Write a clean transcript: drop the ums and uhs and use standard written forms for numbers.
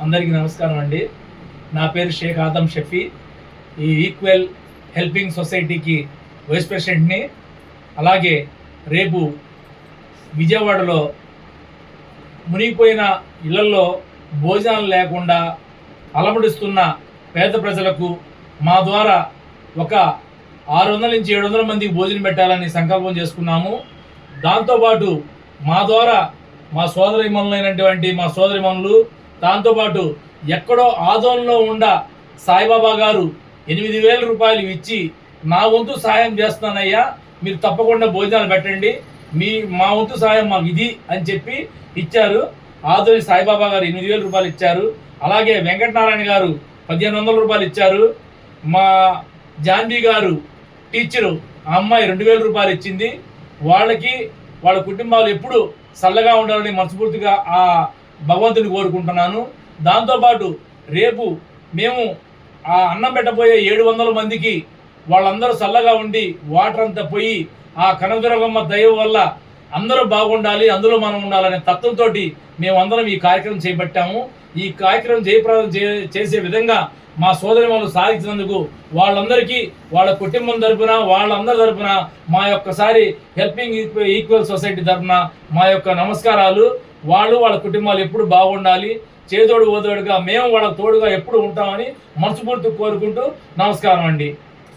అందరికీ నమస్కారం అండి. నా పేరు షేక్ ఆదం షఫీ. ఈ ఈక్వెల్ హెల్పింగ్ సొసైటీకి వైస్ ప్రెసిడెంట్ని. అలాగే రేపు విజయవాడలో మునిగిపోయిన ఇళ్లలో భోజనాలు లేకుండా అలమటిస్తున్న పేద ప్రజలకు మా ద్వారా ఒక 600 నుంచి 700 మందికి భోజనం పెట్టాలని సంకల్పం చేసుకున్నాము. దాంతోపాటు మా ద్వారా మా సోదరిమణులు దాంతోపాటు ఎక్కడో ఆదోళనలో ఉండ సాయిబాబా గారు 8,000 రూపాయలు ఇచ్చి నా వంతు సాయం చేస్తానయ్యా, మీరు తప్పకుండా భోజనాలు పెట్టండి, మా వంతు సాయం మాకు ఇది అని చెప్పి ఇచ్చారు. ఆదోని సాయిబాబా గారు 8,000 రూపాయలు ఇచ్చారు. అలాగే వెంకటనారాయణ గారు 1,500 రూపాయలు ఇచ్చారు. మా జాన్వి గారు టీచరు, ఆ అమ్మాయి 2,000 రూపాయలు ఇచ్చింది. వాళ్ళ కుటుంబాలు ఎప్పుడు చల్లగా ఉండాలని మనస్ఫూర్తిగా ఆ భగవంతుని కోరుకుంటున్నాను. దాంతోపాటు రేపు మేము ఆ అన్నం పెట్టబోయే 700 మందికి వాళ్ళందరూ చల్లగా ఉండి వాటర్ అంతా పోయి ఆ కనకదుర్గమ్మ దయ వల్ల అందరూ బాగుండాలి, అందులో మనం ఉండాలనే తత్వంతో మేమందరం ఈ కార్యక్రమం చేపట్టాము. ఈ కార్యక్రమం జయప్రదం చేసే విధంగా మా సోదరిమణులు సాధించినందుకు వాళ్ళందరికీ, వాళ్ళ కుటుంబం తరపున, వాళ్ళందరి తరపున మా యొక్కసారి హెల్పింగ్ ఈక్వెల్ సొసైటీ తరపున మా యొక్క నమస్కారాలు. వాళ్ళ కుటుంబాలు ఎప్పుడు బాగుండాలి, చేదోడు ఓదోడుగా మేము వాళ్ళ తోడుగా ఎప్పుడు ఉంటామని మనస్ఫూర్తిగా కోరుకుంటూ నమస్కారం అండి.